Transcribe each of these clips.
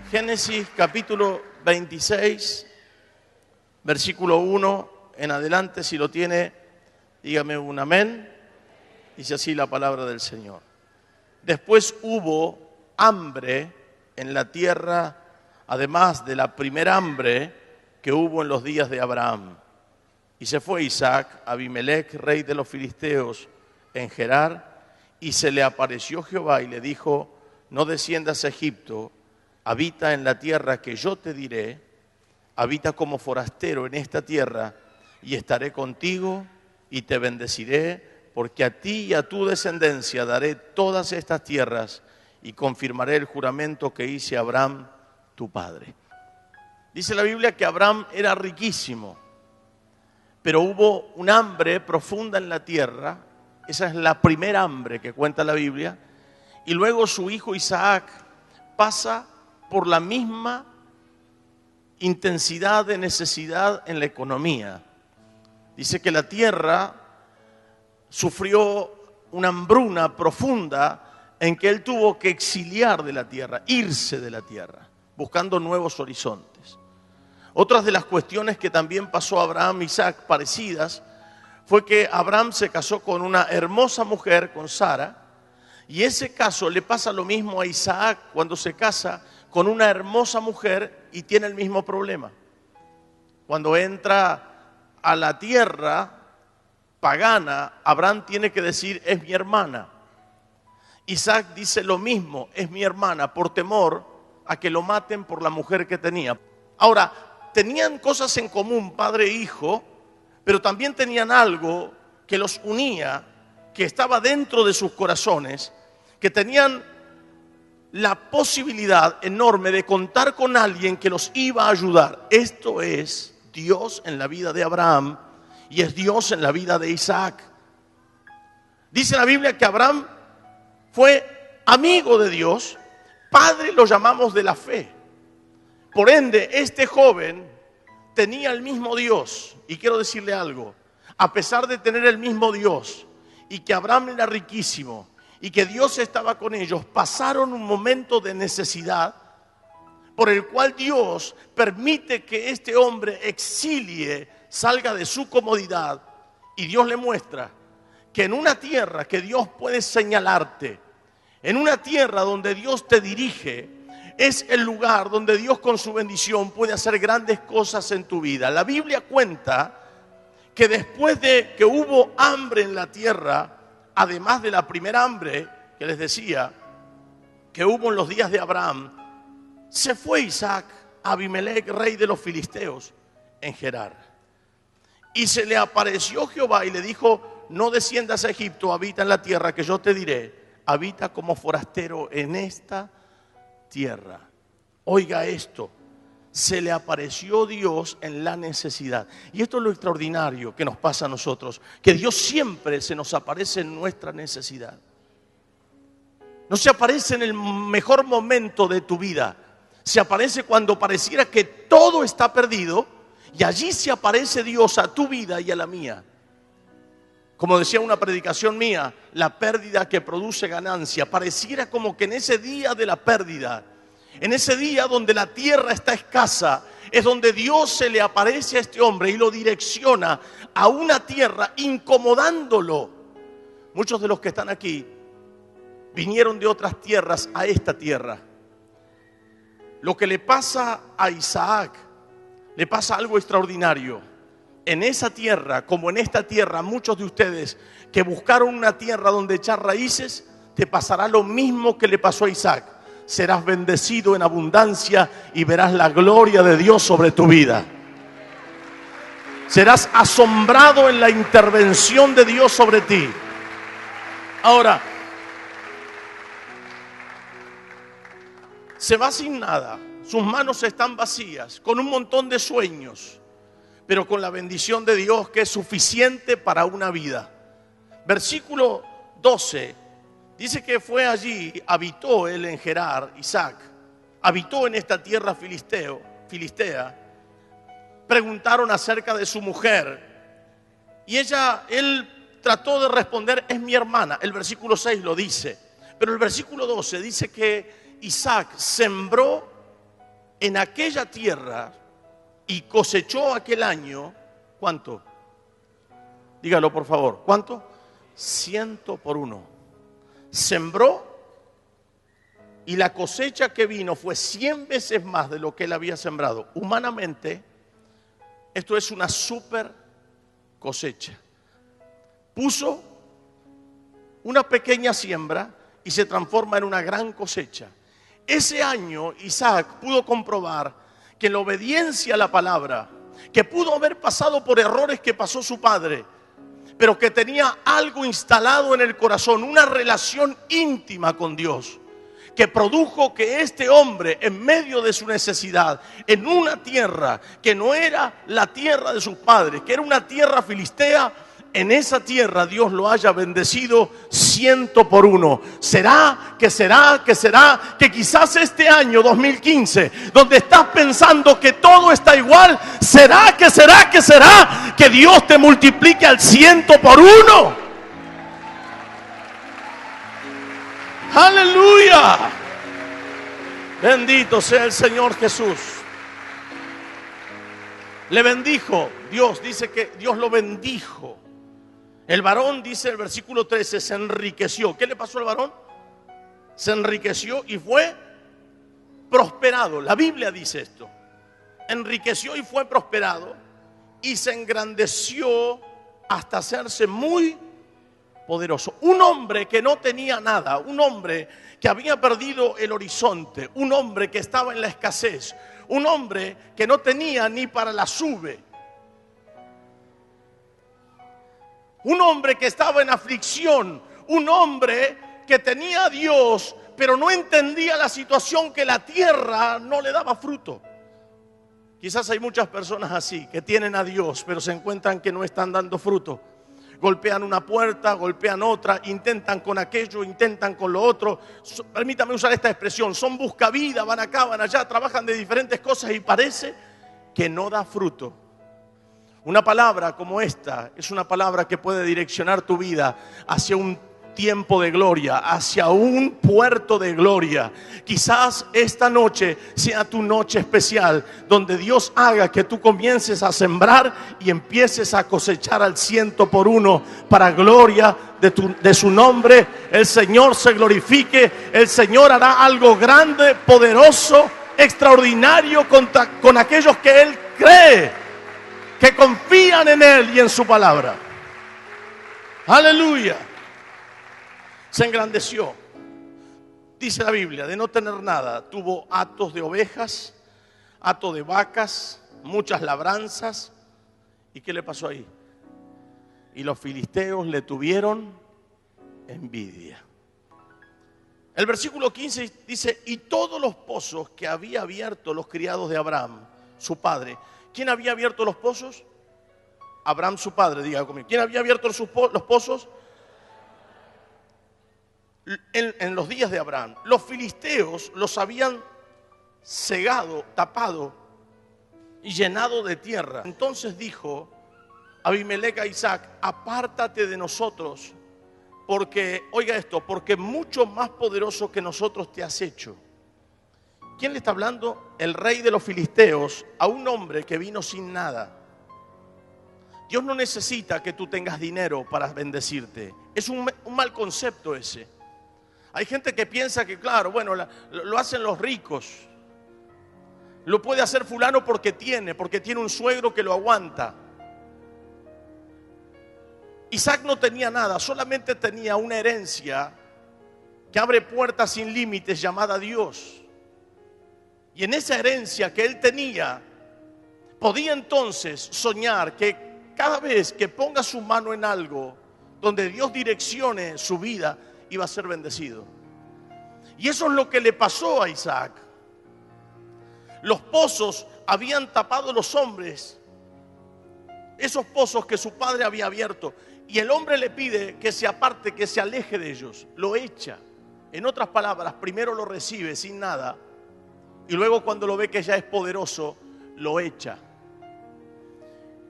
Génesis capítulo 26, versículo 1 en adelante, si lo tiene, dígame un amén. Dice así la palabra del Señor. Después hubo hambre en la tierra, además de la primera hambre que hubo en los días de Abraham. Y se fue Isaac a Abimelech, rey de los filisteos, en Gerar, y se le apareció Jehová y le dijo: no desciendas a Egipto, habita en la tierra que yo te diré, habita como forastero en esta tierra, y estaré contigo y te bendeciré, porque a ti y a tu descendencia daré todas estas tierras y confirmaré el juramento que hice a Abraham, tu padre. Dice la Biblia que Abraham era riquísimo, pero hubo un hambre profunda en la tierra. Esa es la primera hambre que cuenta la Biblia. Y luego su hijo Isaac pasa por la misma intensidad de necesidad en la economía. Dice que la tierra sufrió una hambruna profunda en que él tuvo que exiliar de la tierra, irse de la tierra, buscando nuevos horizontes. Otras de las cuestiones que también pasó a Abraham e Isaac parecidas fue que Abraham se casó con una hermosa mujer, con Sara, y ese caso le pasa lo mismo a Isaac cuando se casa con una hermosa mujer y tiene el mismo problema. Cuando entra a la tierra pagana, Abraham tiene que decir: es mi hermana. Isaac dice lo mismo: es mi hermana, por temor a que lo maten por la mujer que tenía. Ahora, tenían cosas en común, padre e hijo, pero también tenían algo que los unía, que estaba dentro de sus corazones, que tenían la posibilidad enorme de contar con alguien que los iba a ayudar. Esto es Dios en la vida de Abraham y es Dios en la vida de Isaac. Dice la Biblia que Abraham fue amigo de Dios, padre lo llamamos de la fe. Por ende, este joven tenía el mismo Dios. Y quiero decirle algo: a pesar de tener el mismo Dios y que Abraham era riquísimo y que Dios estaba con ellos, pasaron un momento de necesidad por el cual Dios permite que este hombre exilie, salga de su comodidad, y Dios le muestra que en una tierra que Dios puede señalarte, en una tierra donde Dios te dirige, es el lugar donde Dios con su bendición puede hacer grandes cosas en tu vida. La Biblia cuenta que después de que hubo hambre en la tierra, además de la primera hambre que les decía que hubo en los días de Abraham, se fue Isaac a Abimelech, rey de los filisteos, en Gerar. Y se le apareció Jehová y le dijo: no desciendas a Egipto, habita en la tierra que yo te diré, habita como forastero en esta tierra. Oiga esto: se le apareció Dios en la necesidad. Y esto es lo extraordinario que nos pasa a nosotros, que Dios siempre se nos aparece en nuestra necesidad. No se aparece en el mejor momento de tu vida, se aparece cuando pareciera que todo está perdido, y allí se aparece Dios a tu vida y a la mía. Como decía una predicación mía, la pérdida que produce ganancia. Pareciera como que en ese día de la pérdida, en ese día donde la tierra está escasa, es donde Dios se le aparece a este hombre y lo direcciona a una tierra, incomodándolo. Muchos de los que están aquí vinieron de otras tierras a esta tierra. Lo que le pasa a Isaac, le pasa algo extraordinario. En esa tierra, como en esta tierra, muchos de ustedes que buscaron una tierra donde echar raíces, te pasará lo mismo que le pasó a Isaac. Serás bendecido en abundancia y verás la gloria de Dios sobre tu vida. Serás asombrado en la intervención de Dios sobre ti. Ahora, se va sin nada, sus manos están vacías, con un montón de sueños, pero con la bendición de Dios que es suficiente para una vida. Versículo 12 dice que fue allí, habitó él en Gerar, Isaac, habitó en esta tierra filistea. Preguntaron acerca de su mujer y él trató de responder: es mi hermana. El versículo 6 lo dice, pero el versículo 12 dice que Isaac sembró en aquella tierra y cosechó aquel año, ¿cuánto? Dígalo por favor, ¿cuánto? 100 por 1. Sembró y la cosecha que vino fue 100 veces más de lo que él había sembrado. Humanamente, esto es una super cosecha. Puso una pequeña siembra y se transforma en una gran cosecha. Ese año Isaac pudo comprobar que en la obediencia a la palabra, que pudo haber pasado por errores que pasó su padre, pero que tenía algo instalado en el corazón, una relación íntima con Dios, que produjo que este hombre, en medio de su necesidad, en una tierra que no era la tierra de sus padres, que era una tierra filistea, en esa tierra Dios lo haya bendecido 100 por 1. ¿Será que quizás este año 2015, donde estás pensando que todo está igual, será que Dios te multiplique al 100 por 1? ¡Aleluya! Bendito sea el Señor Jesús. Le bendijo. Dios dice que Dios lo bendijo. El varón, dice el versículo 13, se enriqueció. ¿Qué le pasó al varón? Se enriqueció y fue prosperado. La Biblia dice esto. Enriqueció y fue prosperado y se engrandeció hasta hacerse muy poderoso. Un hombre que no tenía nada, un hombre que había perdido el horizonte, un hombre que estaba en la escasez, un hombre que no tenía ni para la sube, un hombre que estaba en aflicción, un hombre que tenía a Dios, pero no entendía la situación, que la tierra no le daba fruto. Quizás hay muchas personas así, que tienen a Dios, pero se encuentran que no están dando fruto. Golpean una puerta, golpean otra, intentan con aquello, intentan con lo otro. Permítame usar esta expresión, son buscavidas, van acá, van allá, trabajan de diferentes cosas y parece que no da fruto. Una palabra como esta es una palabra que puede direccionar tu vida hacia un tiempo de gloria, hacia un puerto de gloria. Quizás esta noche sea tu noche especial, donde Dios haga que tú comiences a sembrar y empieces a cosechar al 100 por 1 para gloria de su nombre. El Señor se glorifique, el Señor hará algo grande, poderoso, extraordinario con aquellos que Él cree, que confían en Él y en su palabra. Aleluya. Se engrandeció. Dice la Biblia, de no tener nada, tuvo hatos de ovejas, hato de vacas, muchas labranzas. ¿Y qué le pasó ahí? Y los filisteos le tuvieron envidia. El versículo 15 dice, y todos los pozos que había abierto los criados de Abraham, su padre. ¿Quién había abierto los pozos? Abraham, su padre, diga conmigo. ¿Quién había abierto los pozos? En los días de Abraham. Los filisteos los habían cegado, tapado y llenado de tierra. Entonces dijo Abimelec a Isaac, apártate de nosotros, porque, oiga esto, porque mucho más poderoso que nosotros te has hecho. ¿Quién le está hablando? El rey de los filisteos a un hombre que vino sin nada. Dios no necesita que tú tengas dinero para bendecirte. Es un mal concepto ese. Hay gente que piensa que, claro, bueno, lo hacen los ricos. Lo puede hacer fulano porque tiene un suegro que lo aguanta. Isaac no tenía nada, solamente tenía una herencia que abre puertas sin límites llamada Dios. Y en esa herencia que él tenía, podía entonces soñar que cada vez que ponga su mano en algo donde Dios direccione su vida, iba a ser bendecido. Y eso es lo que le pasó a Isaac. Los pozos habían tapado los hombres, esos pozos que su padre había abierto, y el hombre le pide que se aparte, que se aleje de ellos. Lo echa. En otras palabras, primero lo recibe sin nada, y luego cuando lo ve que ya es poderoso, lo echa.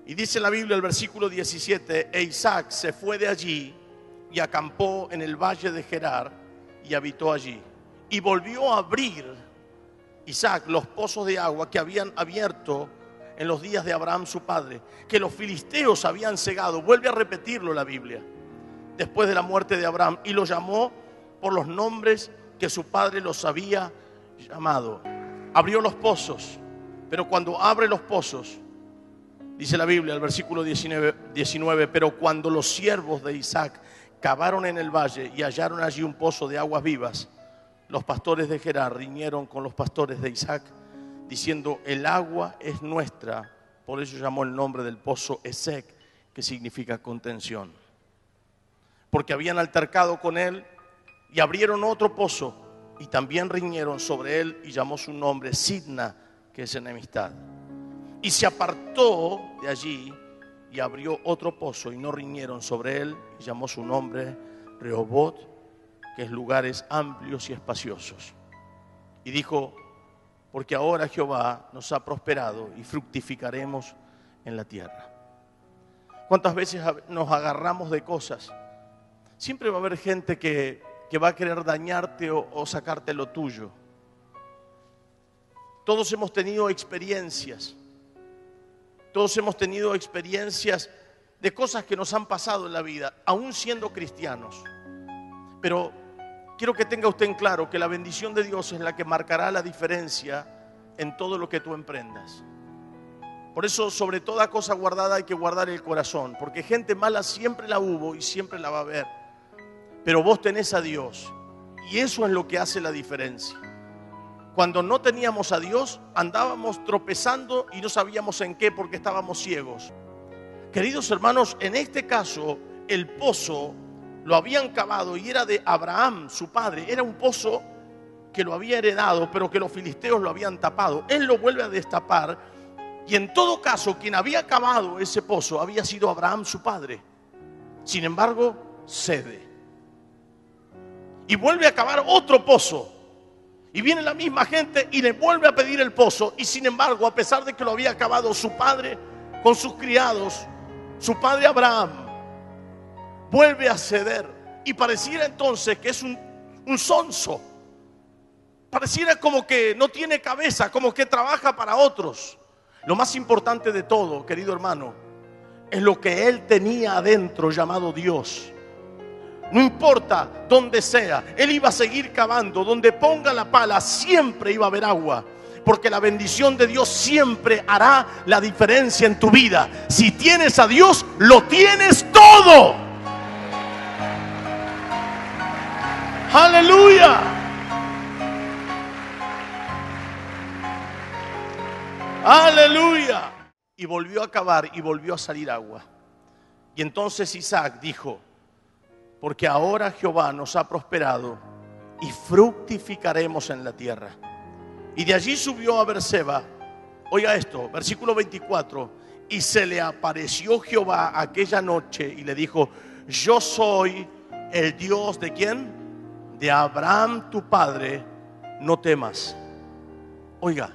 Y dice la Biblia, el versículo 17, e Isaac se fue de allí y acampó en el valle de Gerar y habitó allí. Y volvió a abrir Isaac los pozos de agua que habían abierto en los días de Abraham su padre, que los filisteos habían cegado. Vuelve a repetirlo la Biblia, después de la muerte de Abraham, y los llamó por los nombres que su padre los había llamado. Abrió los pozos, pero cuando abre los pozos, dice la Biblia, el versículo 19, pero cuando los siervos de Isaac cavaron en el valle y hallaron allí un pozo de aguas vivas, los pastores de Gerar riñeron con los pastores de Isaac, diciendo: el agua es nuestra. Por eso llamó el nombre del pozo Esek, que significa contención. Porque habían altercado con él y abrieron otro pozo y también riñeron sobre él, y llamó su nombre Sidna, que es enemistad. Y se apartó de allí y abrió otro pozo y no riñeron sobre él, y llamó su nombre Rehobot, que es lugares amplios y espaciosos. Y dijo: porque ahora Jehová nos ha prosperado y fructificaremos en la tierra. ¿Cuántas veces nos agarramos de cosas? Siempre va a haber gente que va a querer dañarte o sacarte lo tuyo. Todos hemos tenido experiencias. Todos hemos tenido experiencias de cosas que nos han pasado en la vida, aún siendo cristianos. Pero quiero que tenga usted en claro que la bendición de Dios es la que marcará la diferencia en todo lo que tú emprendas. Por eso, sobre toda cosa guardada, hay que guardar el corazón, porque gente mala siempre la hubo y siempre la va a haber. Pero vos tenés a Dios, y eso es lo que hace la diferencia. Cuando no teníamos a Dios, andábamos tropezando y no sabíamos en qué, porque estábamos ciegos. Queridos hermanos, en este caso, el pozo lo habían cavado y era de Abraham, su padre. Era un pozo que lo había heredado, pero que los filisteos lo habían tapado. Él lo vuelve a destapar, y en todo caso, quien había cavado ese pozo había sido Abraham, su padre. Sin embargo, cede y vuelve a cavar otro pozo. Y viene la misma gente y le vuelve a pedir el pozo. Y sin embargo, a pesar de que lo había cavado su padre con sus criados, su padre Abraham vuelve a ceder. Y pareciera entonces que es un sonso. Pareciera como que no tiene cabeza, como que trabaja para otros. Lo más importante de todo, querido hermano, es lo que él tenía adentro, llamado Dios. No importa dónde sea, él iba a seguir cavando. Donde ponga la pala siempre iba a haber agua, porque la bendición de Dios siempre hará la diferencia en tu vida. Si tienes a Dios, lo tienes todo. Aleluya. Aleluya. Y volvió a cavar y volvió a salir agua. Y entonces Isaac dijo: porque ahora Jehová nos ha prosperado y fructificaremos en la tierra. Y de allí subió a Berseba. Oiga esto, versículo 24. Y se le apareció Jehová aquella noche y le dijo: yo soy el Dios de ¿quién? De Abraham tu padre, no temas. Oiga,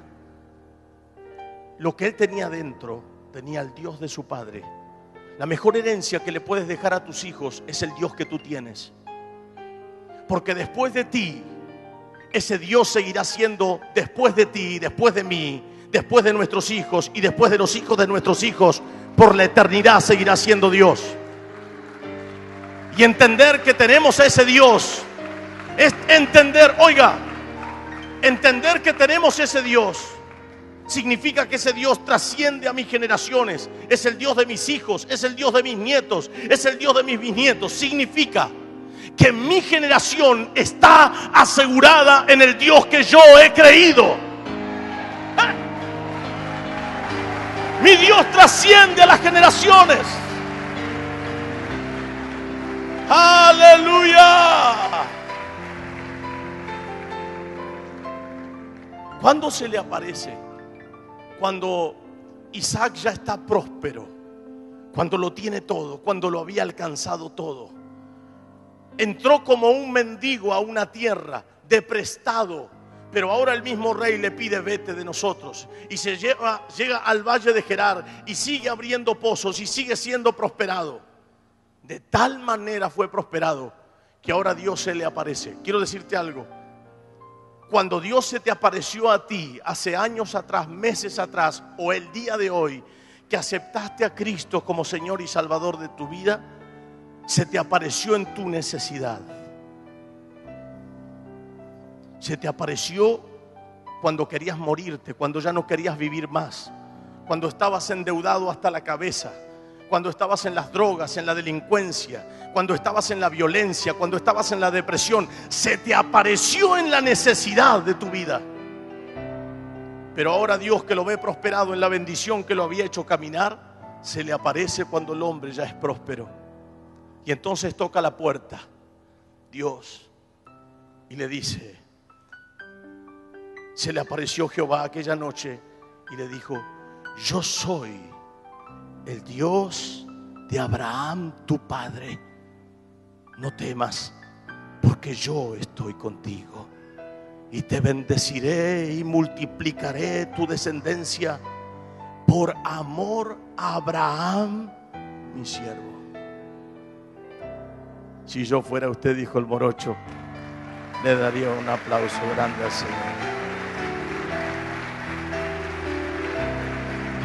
lo que él tenía dentro, tenía el Dios de su padre. La mejor herencia que le puedes dejar a tus hijos es el Dios que tú tienes. Porque después de ti, ese Dios seguirá siendo después de ti, después de mí, después de nuestros hijos y después de los hijos de nuestros hijos. Por la eternidad seguirá siendo Dios. Y entender que tenemos a ese Dios es entender, oiga, entender que tenemos ese Dios significa que ese Dios trasciende a mis generaciones. Es el Dios de mis hijos, es el Dios de mis nietos, es el Dios de mis bisnietos. Significa que mi generación está asegurada en el Dios que yo he creído. Mi Dios trasciende a las generaciones. Aleluya. ¿Cuándo se le aparece? Cuando Isaac ya está próspero, cuando lo tiene todo, cuando lo había alcanzado todo. Entró como un mendigo a una tierra de prestado, pero ahora el mismo rey le pide: vete de nosotros. Y llega al valle de Gerar y sigue abriendo pozos y sigue siendo prosperado. De tal manera fue prosperado que ahora Dios se le aparece. Quiero decirte algo. cuando Dios se te apareció a ti hace años atrás, meses atrás o el día de hoy, que aceptaste a Cristo como Señor y Salvador de tu vida, se te apareció en tu necesidad. Se te apareció cuando querías morirte, cuando ya no querías vivir más, cuando estabas endeudado hasta la cabeza, cuando estabas en las drogas, en la delincuencia, cuando estabas en la violencia, cuando estabas en la depresión. Se te apareció en la necesidad de tu vida. Pero ahora Dios, que lo ve prosperado en la bendición que lo había hecho caminar, se le aparece cuando el hombre ya es próspero. Y entonces toca la puerta Dios y le dice, se le apareció Jehová aquella noche y le dijo: yo soy el Dios de Abraham tu padre. No temas, porque yo estoy contigo, y te bendeciré y multiplicaré tu descendencia por amor a Abraham, mi siervo. Si yo fuera usted, dijo el morocho, le daría un aplauso grande al Señor.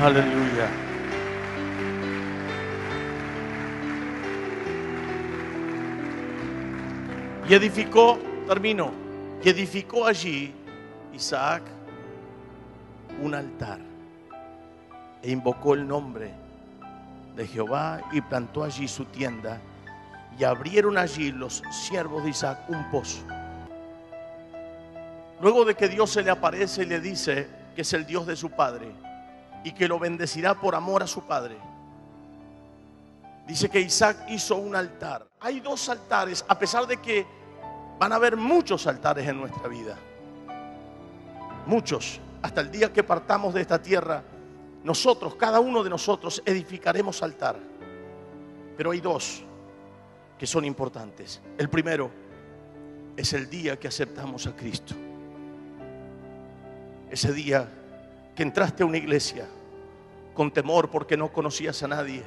Aleluya. Y edificó, termino, y edificó allí Isaac un altar e invocó el nombre de Jehová y plantó allí su tienda, y abrieron allí los siervos de Isaac un pozo. Luego de que Dios se le aparece y le dice que es el Dios de su padre y que lo bendecirá por amor a su padre, dice que Isaac hizo un altar. Hay dos altares, a pesar de que van a haber muchos altares en nuestra vida. Muchos. Hasta el día que partamos de esta tierra, nosotros, cada uno de nosotros, edificaremos altar. Pero hay dos que son importantes. El primero es el día que aceptamos a Cristo. Ese día que entraste a una iglesia con temor porque no conocías a nadie,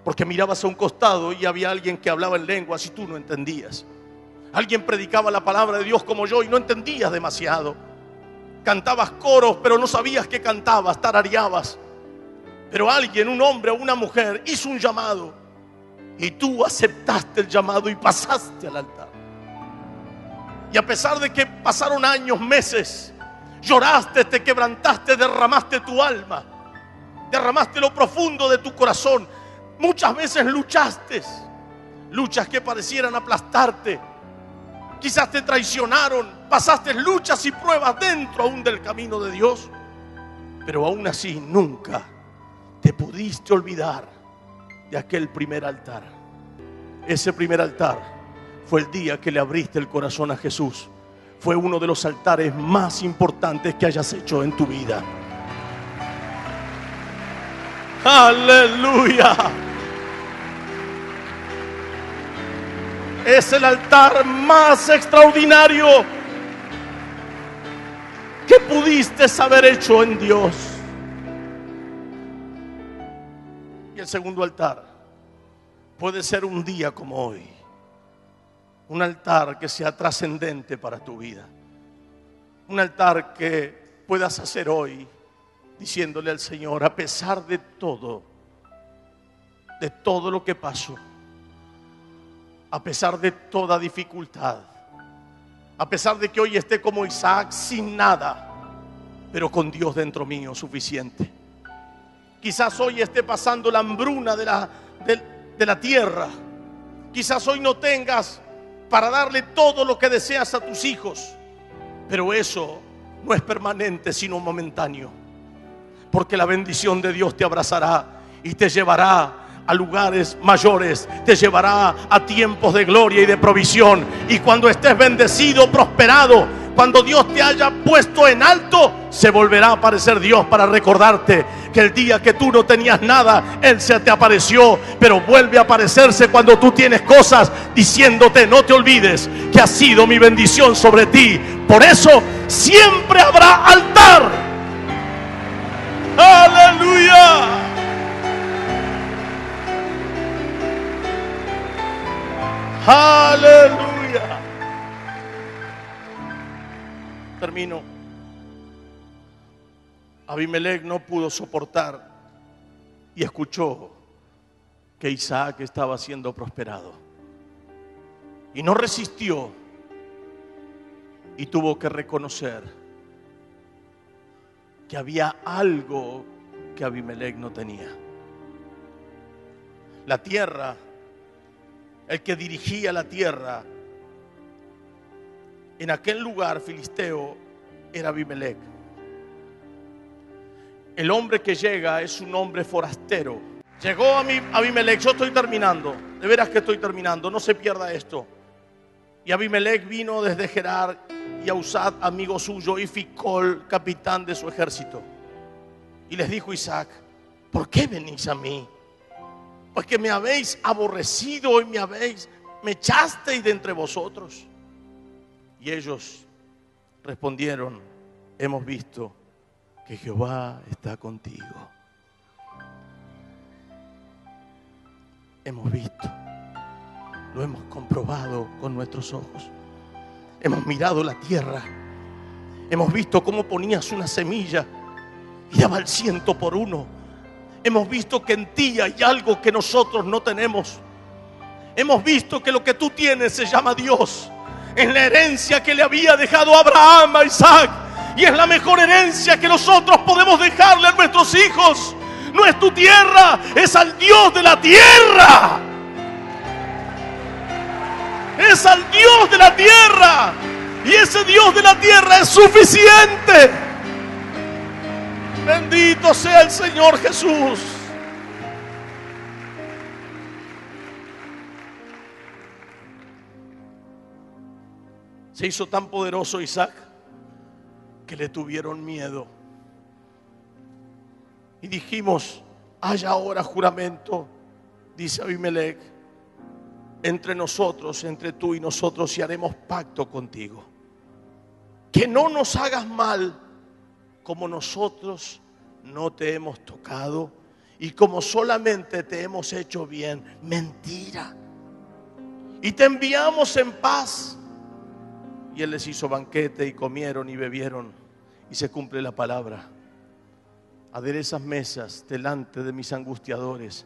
porque mirabas a un costado y había alguien que hablaba en lenguas y tú no entendías. Alguien predicaba la palabra de Dios como yo y no entendías demasiado. Cantabas coros pero no sabías qué cantabas, tarareabas. Pero alguien, un hombre o una mujer, hizo un llamado y tú aceptaste el llamado y pasaste al altar. Y a pesar de que pasaron años, meses, lloraste, te quebrantaste, derramaste tu alma, derramaste lo profundo de tu corazón. Muchas veces luchaste, luchas que parecieran aplastarte. Quizás te traicionaron, pasaste luchas y pruebas dentro aún del camino de Dios. Pero aún así nunca te pudiste olvidar de aquel primer altar. Ese primer altar fue el día que le abriste el corazón a Jesús. Fue uno de los altares más importantes que hayas hecho en tu vida. ¡Aleluya! Es el altar más extraordinario que pudiste haber hecho en Dios. Y el segundo altar puede ser un día como hoy. Un altar que sea trascendente para tu vida. Un altar que puedas hacer hoy diciéndole al Señor, a pesar de todo lo que pasó, a pesar de toda dificultad, a pesar de que hoy esté como Isaac sin nada, pero con Dios dentro mío suficiente. Quizás hoy esté pasando la hambruna de la tierra. Quizás hoy no tengas para darle todo lo que deseas a tus hijos, pero eso no es permanente sino momentáneo, porque la bendición de Dios te abrazará y te llevará a lugares mayores, te llevará a tiempos de gloria y de provisión. Y cuando estés bendecido, prosperado, cuando Dios te haya puesto en alto, se volverá a aparecer Dios para recordarte que el día que tú no tenías nada, Él se te apareció. Pero vuelve a aparecerse cuando tú tienes cosas, diciéndote: no te olvides que ha sido mi bendición sobre ti. Por eso siempre habrá altar. ¡Aleluya! ¡Aleluya! termino. Abimelec no pudo soportar y escuchó que Isaac estaba siendo prosperado. Y no resistió y tuvo que reconocer que había algo que Abimelec no tenía. La tierra, el que dirigía la tierra en aquel lugar filisteo era Abimelec. El hombre que llega es un hombre forastero. Llegó a Abimelec, yo estoy terminando, de veras que estoy terminando, no se pierda esto. Y Abimelec vino desde Gerar y a Usad, amigo suyo, y Ficol, capitán de su ejército. Y les dijo Isaac: ¿por qué venís a mí? Pues que me habéis aborrecido y me echasteis de entre vosotros. Y ellos respondieron: hemos visto que Jehová está contigo. Hemos visto, lo hemos comprobado con nuestros ojos. Hemos mirado la tierra, hemos visto cómo ponías una semilla y daba el 100 por 1. Hemos visto que en ti hay algo que nosotros no tenemos. Hemos visto que lo que tú tienes se llama Dios. Es la herencia que le había dejado Abraham a Isaac. Y es la mejor herencia que nosotros podemos dejarle a nuestros hijos. No es tu tierra, es al Dios de la tierra. Es al Dios de la tierra. Y ese Dios de la tierra es suficiente. Bendito sea el Señor Jesús. Se hizo tan poderoso Isaac que le tuvieron miedo. Y dijimos: haya ahora juramento, dice Abimelec, entre nosotros, entre tú y nosotros, y haremos pacto contigo. Que no nos hagas mal, como nosotros no te hemos tocado y como solamente te hemos hecho bien. Mentira. Y te enviamos en paz. Y él les hizo banquete y comieron y bebieron. Y se cumple la palabra: aderezas mesas delante de mis angustiadores.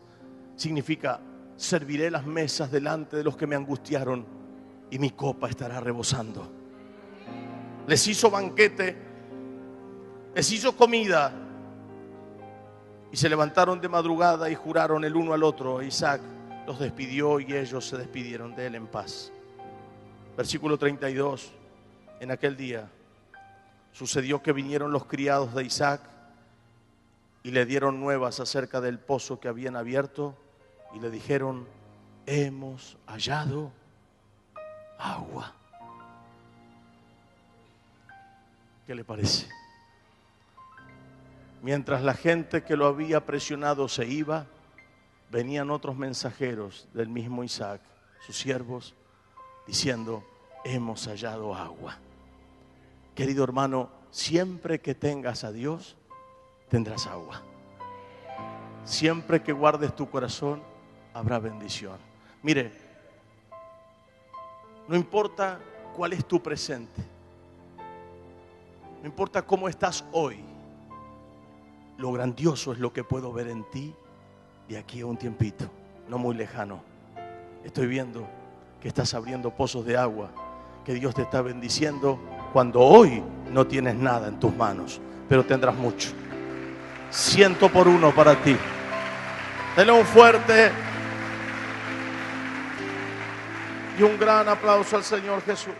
Significa: serviré las mesas delante de los que me angustiaron y mi copa estará rebosando. Les hizo banquete, les hizo comida y se levantaron de madrugada y juraron el uno al otro. Isaac los despidió y ellos se despidieron de él en paz. Versículo 32. En aquel día sucedió que vinieron los criados de Isaac y le dieron nuevas acerca del pozo que habían abierto y le dijeron: hemos hallado agua. ¿Qué le parece? Mientras la gente que lo había presionado se iba, venían otros mensajeros del mismo Isaac, sus siervos, diciendo: hemos hallado agua. Querido hermano, siempre que tengas a Dios, tendrás agua. Siempre que guardes tu corazón, habrá bendición. Mire, no importa cuál es tu presente, no importa cómo estás hoy, lo grandioso es lo que puedo ver en ti de aquí a un tiempito, no muy lejano. Estoy viendo que estás abriendo pozos de agua, que Dios te está bendiciendo cuando hoy no tienes nada en tus manos, pero tendrás mucho. 100 por 1 para ti. Denle un fuerte y un gran aplauso al Señor Jesús.